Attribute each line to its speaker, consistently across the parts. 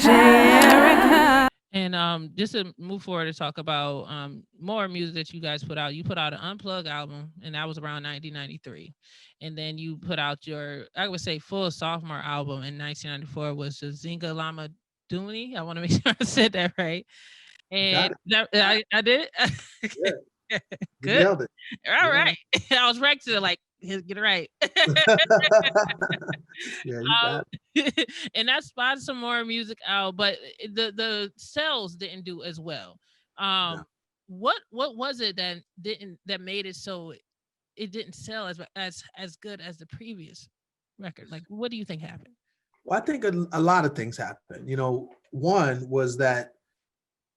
Speaker 1: Erica.
Speaker 2: And just to move forward to talk about more music that you guys put out. You put out an Unplugged album, and that was around 1993. And then you put out your, I would say, full sophomore album in 1994 was the Zinga Lama Dooney. I want to make sure I said that right.
Speaker 3: You got
Speaker 2: And
Speaker 3: it.
Speaker 2: that, I did.
Speaker 3: Yeah, you
Speaker 2: Good.
Speaker 3: nailed it.
Speaker 2: All
Speaker 3: Yeah.
Speaker 2: right. I was right to like get it right.
Speaker 3: Yeah, you got
Speaker 2: And that spotted some more music out, but the sales didn't do as well.
Speaker 3: it. No.
Speaker 2: What was it that made it so it didn't sell as good as the previous record? Like, what do you think happened?
Speaker 3: Well, I think a lot of things happened. One was that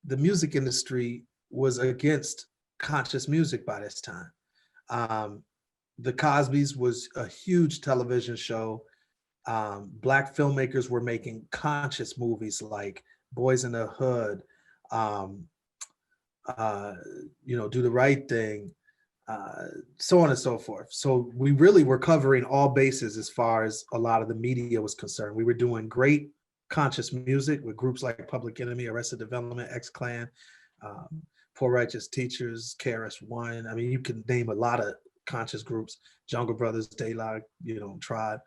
Speaker 3: the music industry was against conscious music by this time. Um, the Cosbys was a huge television show. Black filmmakers were making conscious movies like Boys in the Hood, um, uh, Do the Right Thing, so on and so forth. So we really were covering all bases as far as a lot of the media was concerned. We were doing great conscious music with groups like Public Enemy, Arrested Development, X-Clan, um, Poor Righteous Teachers, KRS-One. I mean, you can name a lot of conscious groups, Jungle Brothers, Daylight, Tribe.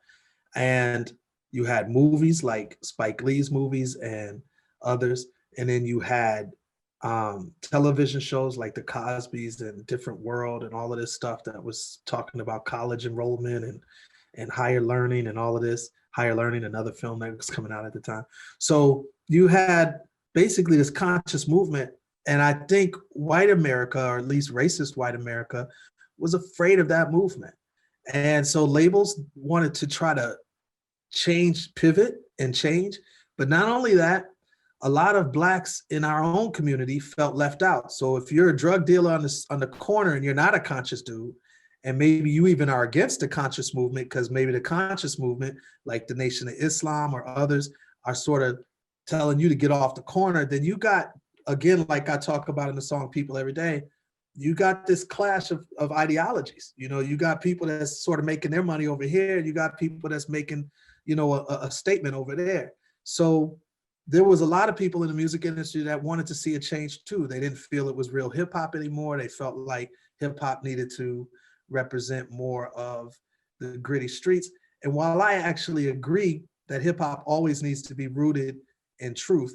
Speaker 3: And you had movies like Spike Lee's movies and others. And then you had television shows like the Cosbys and Different World and all of this stuff that was talking about college enrollment and higher learning and all of this. Higher Learning, another film that was coming out at the time. So you had basically this conscious movement. And I think white America, or at least racist white America, was afraid of that movement. And so labels wanted to try to change, pivot and change. But not only that, a lot of blacks in our own community felt left out. So if you're a drug dealer on the corner and you're not a conscious dude, and maybe you even are against the conscious movement because maybe the conscious movement, like the Nation of Islam or others, are sort of telling you to get off the corner, then you got, again, like I talk about in the song People Every Day, you got this clash of ideologies. You got people that's sort of making their money over here, and you got people that's making, a statement over there. So there was a lot of people in the music industry that wanted to see a change too. They didn't feel it was real hip hop anymore. They felt like hip hop needed to represent more of the gritty streets. And while I actually agree that hip hop always needs to be rooted in truth,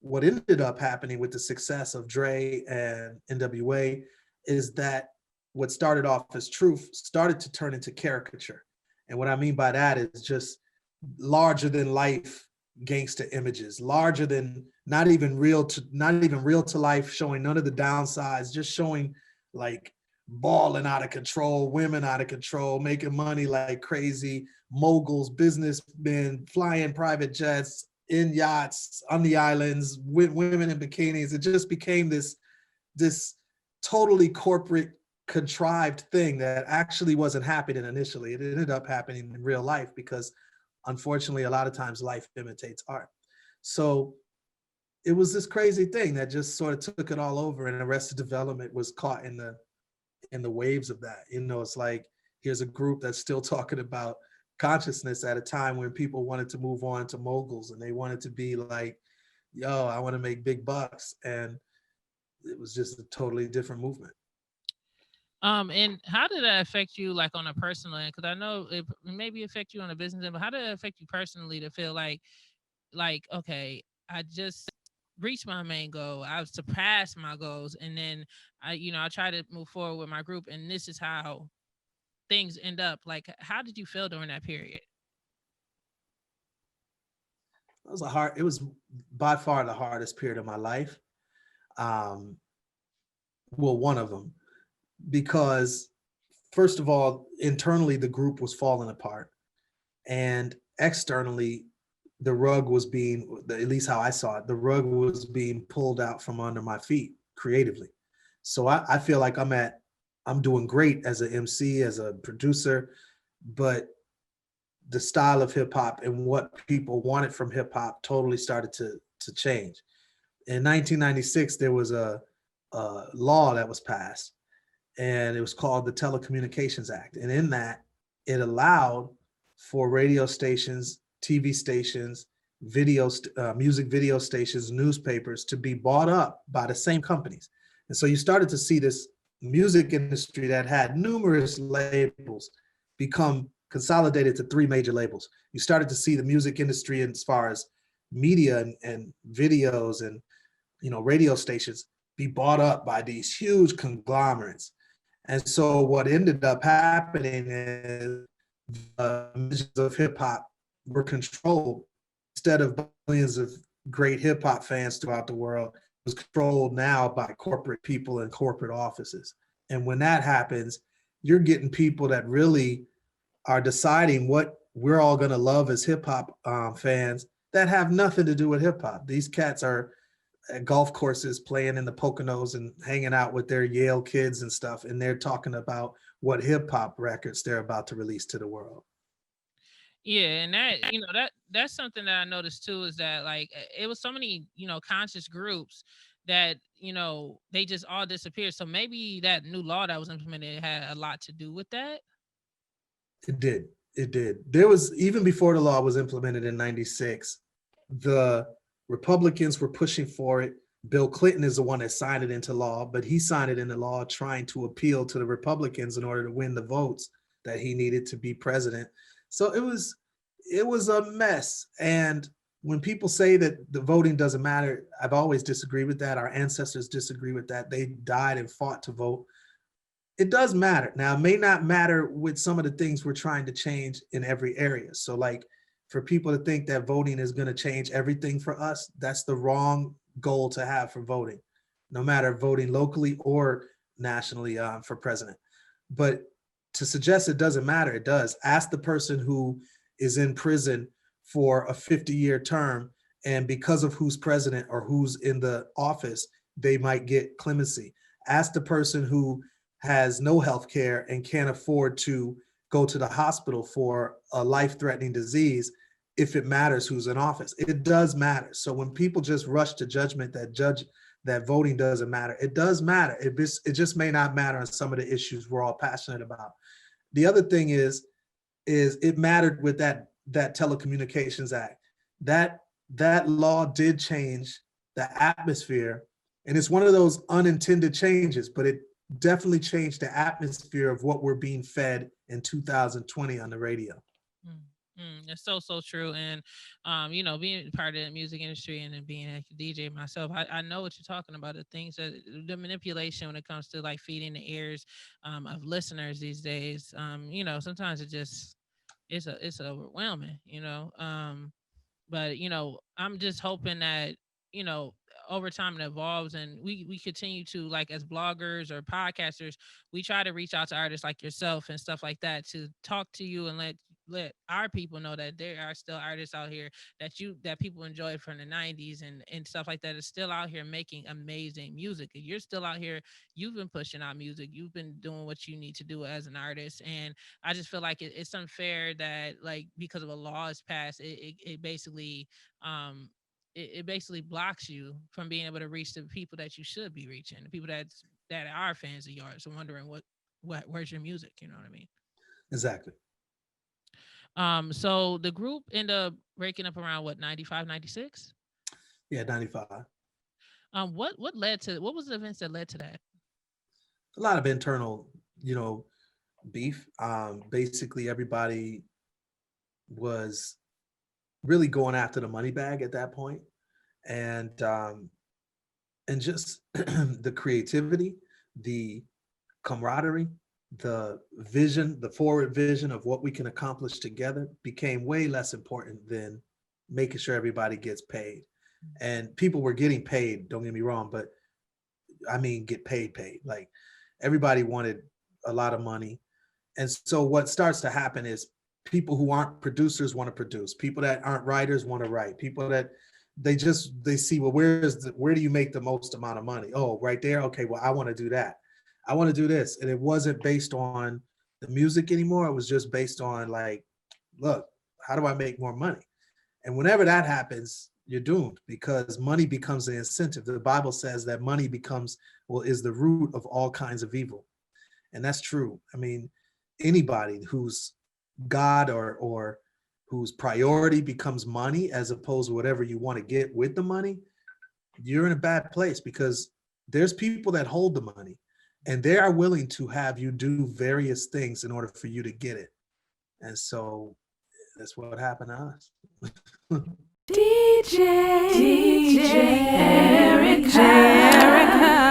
Speaker 3: what ended up happening with the success of Dre and NWA is that what started off as truth started to turn into caricature. And what I mean by that is just larger than life gangster images, larger than not even real to life, showing none of the downsides, just showing like balling out of control, women out of control, making money like crazy, moguls, businessmen, flying private jets, in yachts, on the islands, with women in bikinis. It just became this totally corporate, contrived thing that actually wasn't happening initially. It ended up happening in real life because unfortunately, a lot of times life imitates art. So it was this crazy thing that just sort of took it all over, and Arrested Development was caught in the waves of that. It's like, here's a group that's still talking about consciousness at a time when people wanted to move on to moguls and they wanted to be like, yo, I want to make big bucks. And it was just a totally different movement.
Speaker 2: And how did that affect you, like on a personal end? Because I know it maybe affect you on a business end, but how did it affect you personally to feel like okay, I just reached my main goal, I've surpassed my goals, and then I try to move forward with my group, and this is how things end up. Like, how did you feel during that period?
Speaker 3: It was by far the hardest period of my life. Um, well, one of them, because first of all, internally the group was falling apart, and externally the rug was being, at least how I saw it, the rug was being pulled out from under my feet creatively. So I feel like I'm doing great as an MC, as a producer, but the style of hip hop and what people wanted from hip hop totally started to change. In 1996, there was a law that was passed, and it was called the Telecommunications Act. And in that, it allowed for radio stations, TV stations, music video stations, newspapers to be bought up by the same companies. And so you started to see this music industry that had numerous labels become consolidated to three major labels. You started to see the music industry as far as media and videos and radio stations be bought up by these huge conglomerates. And so what ended up happening is the images of hip hop were controlled instead of millions of great hip hop fans throughout the world. It was controlled now by corporate people in corporate offices. And when that happens, you're getting people that really are deciding what we're all going to love as hip hop fans that have nothing to do with hip hop. These cats are at golf courses playing in the Poconos and hanging out with their Yale kids and stuff. And they're talking about what hip hop records they're about to release to the world.
Speaker 2: Yeah, and that that's something that I noticed too is that like it was so many conscious groups that they just all disappeared. So maybe that new law that was implemented had a lot to do with that.
Speaker 3: It did. It did. There was, even before the law was implemented in 96, the Republicans were pushing for it. Bill Clinton is the one that signed it into law, but he signed it into law trying to appeal to the Republicans in order to win the votes that he needed to be president. So it was a mess. And when people say that the voting doesn't matter, I've always disagreed with that. Our ancestors disagree with that. They died and fought to vote. It does matter. Now, it may not matter with some of the things we're trying to change in every area. So like for people to think that voting is going to change everything for us, that's the wrong goal to have for voting, no matter voting locally or nationally for president. But to suggest it doesn't matter, it does. Ask the person who is in prison for a 50-year term, and because of who's president or who's in the office, they might get clemency. Ask the person who has no health care and can't afford to go to the hospital for a life-threatening disease if it matters who's in office. It does matter. So when people just rush to judgment that voting doesn't matter, it does matter. It just may not matter on some of the issues we're all passionate about. The other thing is it mattered with that Telecommunications Act. That law did change the atmosphere, and it's one of those unintended changes, but it definitely changed the atmosphere of what we're being fed in 2020 on the radio.
Speaker 2: It's so true. And being part of the music industry and then being a DJ myself, I know what you're talking about. The things that the manipulation when it comes to like feeding the ears of listeners these days. Sometimes it's overwhelming. But I'm just hoping that over time it evolves and we continue to, like, as bloggers or podcasters, we try to reach out to artists like yourself and stuff like that to talk to you and let our people know that there are still artists out here that people enjoyed from the 90s and stuff like that is still out here making amazing music. You're still out here, you've been pushing out music, you've been doing what you need to do as an artist. And I just feel like it's unfair that, like, because of a law is passed, it basically it basically blocks you from being able to reach the people that you should be reaching, the people that are fans of yours and wondering where's your music, you know what I mean?
Speaker 3: Exactly.
Speaker 2: So the group ended up breaking up around what, 95, 96?
Speaker 3: Yeah, 95.
Speaker 2: What was the events that led to that?
Speaker 3: A lot of internal, beef. Basically everybody was really going after the money bag at that point. And just the creativity, the camaraderie, the vision, the forward vision of what we can accomplish together became way less important than making sure everybody gets paid. And people were getting paid, don't get me wrong, but I mean get paid. Like everybody wanted a lot of money. And so what starts to happen is people who aren't producers want to produce, people that aren't writers want to write, people that they see, well, where do you make the most amount of money? Oh, right there. Okay, well, I want to do that. I want to do this. And it wasn't based on the music anymore. It was just based on, like, look, how do I make more money? And whenever that happens, you're doomed, because money becomes the incentive. The Bible says that money is the root of all kinds of evil. And that's true. I mean, anybody who's God or whose priority becomes money as opposed to whatever you want to get with the money, you're in a bad place because there's people that hold the money and they are willing to have you do various things in order for you to get it. And so that's what happened to us.
Speaker 1: DJ Erica.